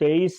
23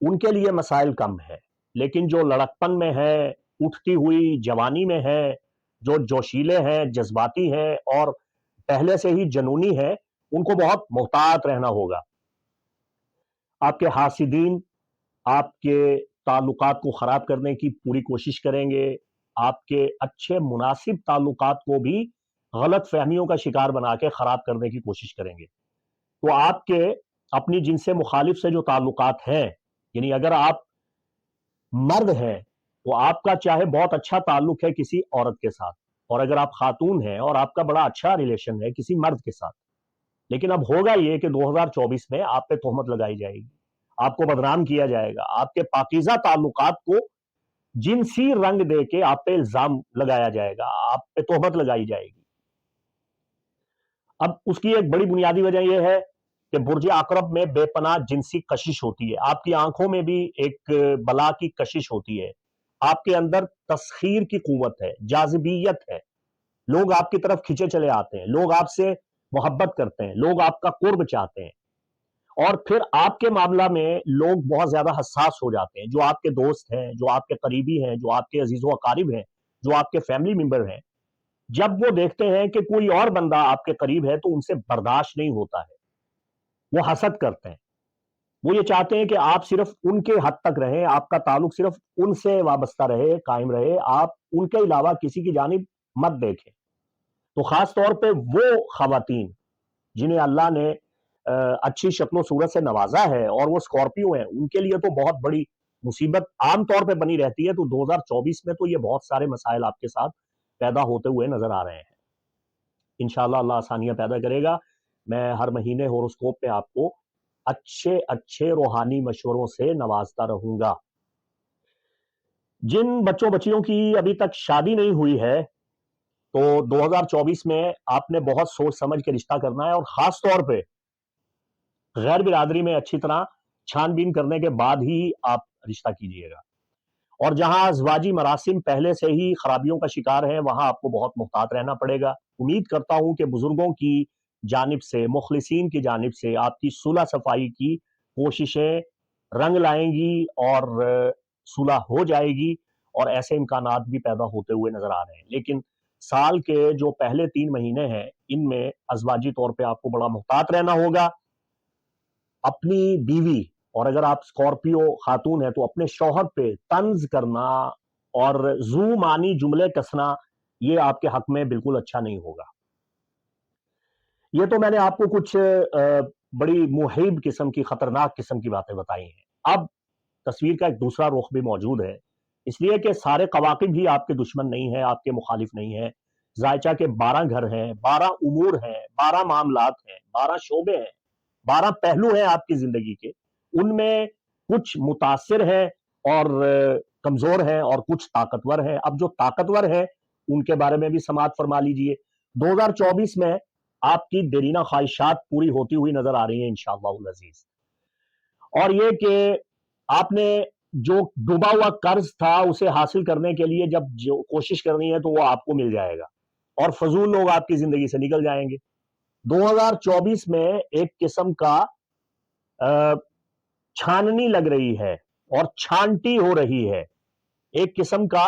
ان کے لیے مسائل کم ہے، لیکن جو لڑکپن میں ہے، اٹھتی ہوئی جوانی میں ہے، جو جوشیلے ہیں، جذباتی ہیں اور پہلے سے ہی جنونی ہے، ان کو بہت محتاط رہنا ہوگا۔ آپ کے حاسدین آپ کے تعلقات کو خراب کرنے کی پوری کوشش کریں گے، آپ کے اچھے مناسب تعلقات کو بھی غلط فہمیوں کا شکار بنا کے خراب کرنے کی کوشش کریں گے۔ تو آپ کے اپنی جنس مخالف سے جو تعلقات ہیں، یعنی اگر آپ مرد ہیں تو آپ کا چاہے بہت اچھا تعلق ہے کسی عورت کے ساتھ، اور اگر آپ خاتون ہیں اور آپ کا بڑا اچھا ریلیشن ہے کسی مرد کے ساتھ، لیکن اب ہوگا یہ کہ 2024 میں آپ پہ تہمت لگائی جائے گی، آپ کو بدنام کیا جائے گا، آپ کے پاکیزہ تعلقات کو جنسی رنگ دے کے آپ پہ الزام لگایا جائے گا، آپ پہ تہمت لگائی جائے گی۔ اب اس کی ایک بڑی بنیادی وجہ یہ ہے کہ برج عقرب میں بے پناہ جنسی کشش ہوتی ہے، آپ کی آنکھوں میں بھی ایک بلا کی کشش ہوتی ہے، آپ کے اندر تسخیر کی قوت ہے، جاذبیت ہے، لوگ آپ کی طرف کھینچے چلے آتے ہیں، لوگ آپ سے محبت کرتے ہیں، لوگ آپ کا قرب چاہتے ہیں، اور پھر آپ کے معاملہ میں لوگ بہت زیادہ حساس ہو جاتے ہیں، جو آپ کے دوست ہیں، جو آپ کے قریبی ہیں، جو آپ کے عزیز و اقارب ہیں، جو آپ کے فیملی ممبر ہیں، جب وہ دیکھتے ہیں کہ کوئی اور بندہ آپ کے قریب ہے تو ان سے برداشت نہیں ہوتا ہے، وہ حسد کرتے ہیں، وہ یہ چاہتے ہیں کہ آپ صرف ان کے حد تک رہیں، آپ کا تعلق صرف ان سے وابستہ رہے، قائم رہے، آپ ان کے علاوہ کسی کی جانب مت دیکھیں۔ تو خاص طور پہ وہ خواتین جنہیں اللہ نے اچھی شکل و صورت سے نوازا ہے اور وہ اسکارپیو ہیں، ان کے لیے تو بہت بڑی مصیبت عام طور پہ بنی رہتی ہے۔ تو 2024 میں تو یہ بہت سارے مسائل آپ کے ساتھ پیدا ہوتے ہوئے نظر آ رہے ہیں۔ انشاءاللہ اللہ آسانیاں پیدا کرے گا۔ میں ہر مہینے ہوروسکوپ پہ آپ کو اچھے اچھے روحانی مشوروں سے نوازتا رہوں گا۔ جن بچوں بچیوں کی ابھی تک شادی نہیں ہوئی ہے تو 2024 میں آپ نے بہت سوچ سمجھ کے رشتہ کرنا ہے، اور خاص طور پہ غیر برادری میں اچھی طرح چھان بین کرنے کے بعد ہی آپ رشتہ کیجئے گا۔ اور جہاں ازواجی مراسم پہلے سے ہی خرابیوں کا شکار ہیں وہاں آپ کو بہت محتاط رہنا پڑے گا۔ امید کرتا ہوں کہ بزرگوں کی جانب سے، مخلصین کی جانب سے آپ کی صلح صفائی کی کوششیں رنگ لائیں گی اور صلح ہو جائے گی، اور ایسے امکانات بھی پیدا ہوتے ہوئے نظر آ رہے ہیں۔ لیکن سال کے جو پہلے 3 مہینے ہیں ان میں ازواجی طور پہ آپ کو بڑا محتاط رہنا ہوگا۔ اپنی بیوی، اور اگر آپ اسکارپیو خاتون ہیں تو اپنے شوہر پہ طنز کرنا اور زو معنی جملے کسنا یہ آپ کے حق میں بالکل اچھا نہیں ہوگا۔ یہ تو میں نے آپ کو کچھ بڑی محیب قسم کی، خطرناک قسم کی باتیں بتائی ہیں۔ اب تصویر کا ایک دوسرا رخ بھی موجود ہے، اس لیے کہ سارے کواکب ہی آپ کے دشمن نہیں ہیں، آپ کے مخالف نہیں ہیں۔ ذائچہ کے 12 گھر ہیں، 12 امور ہیں، 12 معاملات ہیں، 12 شعبے ہیں، 12 پہلو ہیں آپ کی زندگی کے۔ ان میں کچھ متاثر ہیں اور کمزور ہیں، اور کچھ طاقتور ہیں۔ اب جو طاقتور ہیں ان کے بارے میں بھی سماعت فرما لیجئے۔ 2024 میں آپ کی دیرینہ خواہشات پوری ہوتی ہوئی نظر آ رہی ہیں انشاءاللہ العزیز۔ اور یہ کہ آپ نے جو ڈوبا ہوا قرض تھا اسے حاصل کرنے کے لیے جب جو کوشش کرنی ہے تو وہ آپ کو مل جائے گا، اور فضول لوگ آپ کی زندگی سے نکل جائیں گے۔ 2024 میں ایک قسم کا چھاننی لگ رہی ہے اور چھانٹی ہو رہی ہے، ایک قسم کا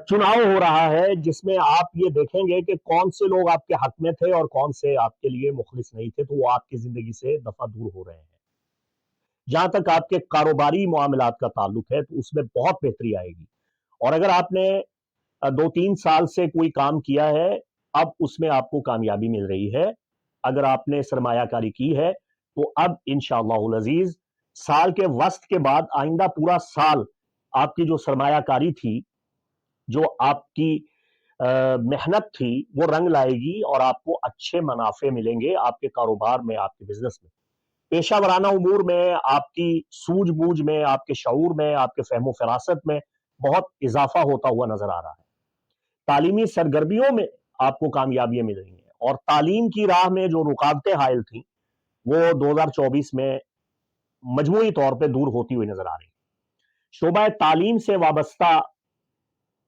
چناؤ ہو رہا ہے جس میں آپ یہ دیکھیں گے کہ کون سے لوگ آپ کے حق میں تھے اور کون سے آپ کے لیے مخلص نہیں تھے، تو وہ آپ کی زندگی سے دفعہ دور ہو رہے ہیں۔ جہاں تک آپ کے کاروباری معاملات کا تعلق ہے تو اس میں بہت بہتری آئے گی، اور اگر آپ نے 2-3 سال سے کوئی کام کیا ہے اب اس میں آپ کو کامیابی مل رہی ہے۔ اگر آپ نے سرمایہ کاری کی ہے تو اب انشاءاللہ العزیز سال کے وسط کے بعد آئندہ پورا سال آپ کی جو سرمایہ کاری تھی، جو آپ کی محنت تھی، وہ رنگ لائے گی اور آپ کو اچھے منافع ملیں گے آپ کے کاروبار میں، آپ کے بزنس میں۔ پیشہ ورانہ امور میں آپ کی سوجھ بوجھ میں، آپ کے شعور میں، آپ کے فہم و فراست میں بہت اضافہ ہوتا ہوا نظر آ رہا ہے۔ تعلیمی سرگرمیوں میں آپ کو کامیابیاں مل رہی ہیں، اور تعلیم کی راہ میں جو رکاوٹیں حائل تھیں وہ 2024 میں مجموعی طور پہ دور ہوتی ہوئی نظر آ رہی ہیں۔ شعبہ تعلیم سے وابستہ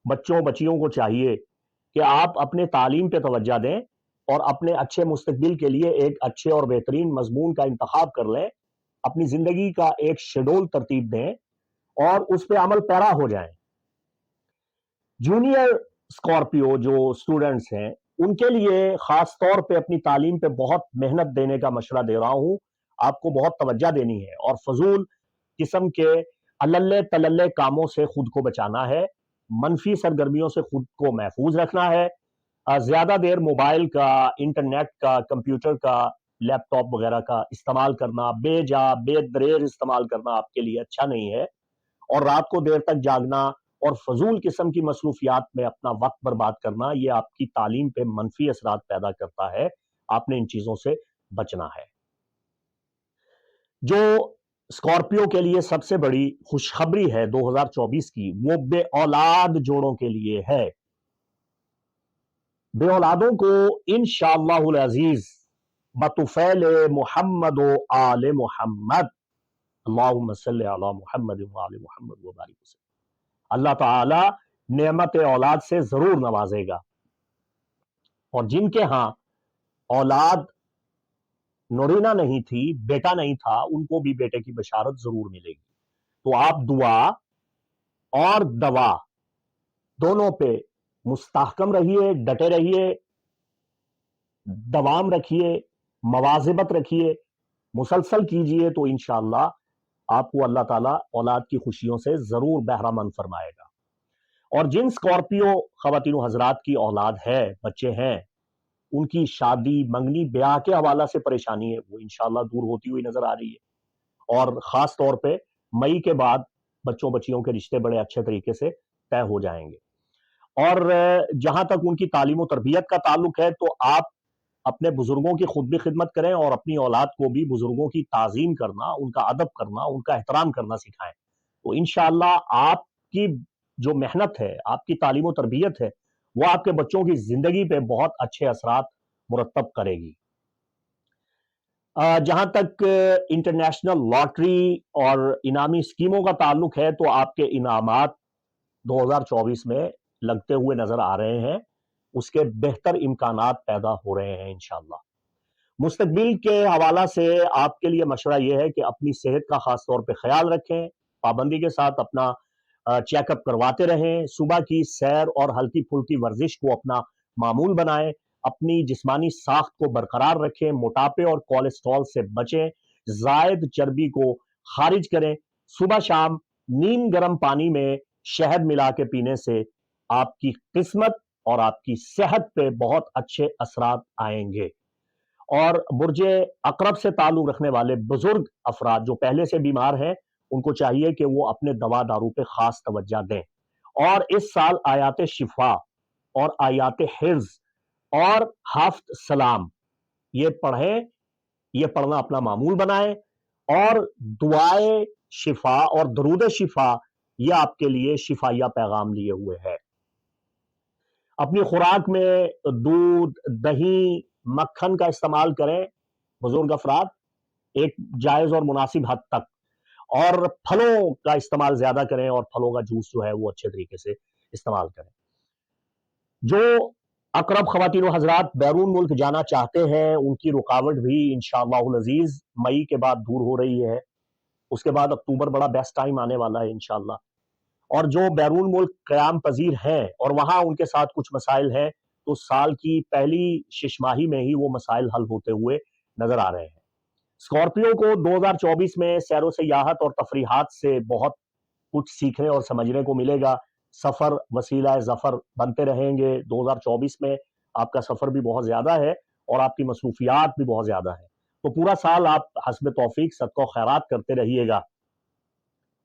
بچوں بچیوں کو چاہیے کہ آپ اپنے تعلیم پہ توجہ دیں اور اپنے اچھے مستقبل کے لیے ایک اچھے اور بہترین مضمون کا انتخاب کر لیں اپنی زندگی کا ایک شیڈول ترتیب دیں اور اس پہ عمل پیرا ہو جائیں۔ جونیئر اسکارپیو جو اسٹوڈنٹس ہیں ان کے لیے خاص طور پہ اپنی تعلیم پہ بہت محنت دینے کا مشورہ دے رہا ہوں، آپ کو بہت توجہ دینی ہے اور فضول قسم کے اللے تللے کاموں سے خود کو بچانا ہے، منفی سرگرمیوں سے خود کو محفوظ رکھنا ہے، زیادہ دیر موبائل کا، انٹرنیٹ کا، کمپیوٹر کا، لیپ ٹاپ وغیرہ کا استعمال کرنا، بے جا بے دریغ استعمال کرنا آپ کے لیے اچھا نہیں ہے، اور رات کو دیر تک جاگنا اور فضول قسم کی مصروفیات میں اپنا وقت برباد کرنا یہ آپ کی تعلیم پہ منفی اثرات پیدا کرتا ہے، آپ نے ان چیزوں سے بچنا ہے۔ جو اسکارپیو کے لیے سب سے بڑی خوشخبری ہے 2024 کی، وہ بے اولاد جوڑوں کے لیے ہے۔ بے اولادوں کو انشاءاللہ العزیز بطفیل محمد و آل محمد، اللہم صلی علی محمد و آل محمد و بارک وسلم، اللہ تعالی نعمت اولاد سے ضرور نوازے گا، اور جن کے ہاں اولاد نورینہ نہیں تھی، بیٹا نہیں تھا، ان کو بھی بیٹے کی بشارت ضرور ملے گی۔ تو آپ دعا اور دوا دونوں پہ مستحکم رہیے، ڈٹے رہیے، دوام رکھیے، مواظبت رکھیے، مسلسل کیجئے، تو انشاءاللہ آپ کو اللہ تعالیٰ اولاد کی خوشیوں سے ضرور بہرہ مند فرمائے گا۔ اور جن اسکارپیو خواتین و حضرات کی اولاد ہے، بچے ہیں، ان کی شادی منگنی بیاہ کے حوالہ سے پریشانی ہے، وہ انشاءاللہ دور ہوتی ہوئی نظر آ رہی ہے، اور خاص طور پہ مئی کے بعد بچوں بچیوں کے رشتے بڑے اچھے طریقے سے طے ہو جائیں گے۔ اور جہاں تک ان کی تعلیم و تربیت کا تعلق ہے، تو آپ اپنے بزرگوں کی خود بھی خدمت کریں اور اپنی اولاد کو بھی بزرگوں کی تعظیم کرنا، ان کا ادب کرنا، ان کا احترام کرنا سکھائیں، تو انشاءاللہ آپ کی جو محنت ہے، آپ کی تعلیم و تربیت ہے، وہ آپ کے بچوں کی زندگی پہ بہت اچھے اثرات مرتب کرے گی۔ جہاں تک انٹرنیشنل لاٹری اور انعامی اسکیموں کا تعلق ہے، تو آپ کے انعامات 2024 میں لگتے ہوئے نظر آ رہے ہیں، اس کے بہتر امکانات پیدا ہو رہے ہیں انشاءاللہ۔ مستقبل کے حوالہ سے آپ کے لیے مشورہ یہ ہے کہ اپنی صحت کا خاص طور پہ خیال رکھیں، پابندی کے ساتھ اپنا چیک اپ کرواتے رہیں، صبح کی سیر اور ہلکی پھلکی ورزش کو اپنا معمول بنائیں، اپنی جسمانی ساخت کو برقرار رکھیں، موٹاپے اور کولیسٹرول سے بچیں، زائد چربی کو خارج کریں، صبح شام نیم گرم پانی میں شہد ملا کے پینے سے آپ کی قسمت اور آپ کی صحت پہ بہت اچھے اثرات آئیں گے۔ اور برج عقرب سے تعلق رکھنے والے بزرگ افراد جو پہلے سے بیمار ہیں، ان کو چاہیے کہ وہ اپنے دوا دارو پہ خاص توجہ دیں، اور اس سال آیات شفا اور آیات حفظ اور ہفت سلام یہ پڑھیں، یہ پڑھنا اپنا معمول بنائیں، اور دعائے شفا اور درود شفا یہ آپ کے لیے شفایہ پیغام لیے ہوئے ہے۔ اپنی خوراک میں دودھ، دہی، مکھن کا استعمال کریں بزرگ افراد، ایک جائز اور مناسب حد تک، اور پھلوں کا استعمال زیادہ کریں، اور پھلوں کا جوس جو ہے وہ اچھے طریقے سے استعمال کریں۔ جو اقرب خواتین و حضرات بیرون ملک جانا چاہتے ہیں، ان کی رکاوٹ بھی انشاءاللہ العزیز مئی کے بعد دور ہو رہی ہے، اس کے بعد اکتوبر بڑا بیسٹ ٹائم آنے والا ہے انشاءاللہ۔ اور جو بیرون ملک قیام پذیر ہیں اور وہاں ان کے ساتھ کچھ مسائل ہیں، تو سال کی پہلی شش ماہی میں ہی وہ مسائل حل ہوتے ہوئے نظر آ رہے ہیں۔ اسکارپیو کو 2024 میں سیر و سیاحت اور تفریحات سے بہت کچھ سیکھنے اور سمجھنے کو ملے گا، سفر وسیلہ ظفر بنتے رہیں گے۔ 2024 میں آپ کا سفر بھی بہت زیادہ ہے اور آپ کی مصروفیات بھی بہت زیادہ ہیں، تو پورا سال آپ حسب توفیق صدقہ و خیرات کرتے رہیے گا،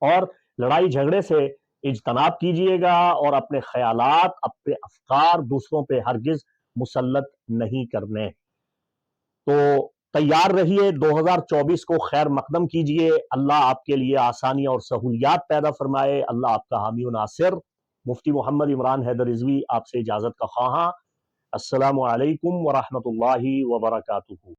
اور لڑائی جھگڑے سے اجتناب کیجئے گا، اور اپنے خیالات، اپنے افکار دوسروں پہ ہرگز مسلط نہیں کرنے۔ تو تیار رہیے، 2024 کو خیر مقدم کیجئے، اللہ آپ کے لیے آسانی اور سہولیات پیدا فرمائے، اللہ آپ کا حامی و ناصر۔ مفتی محمد عمران حیدر رضوی آپ سے اجازت کا خواہاں۔ السلام علیکم ورحمۃ اللہ وبرکاتہ۔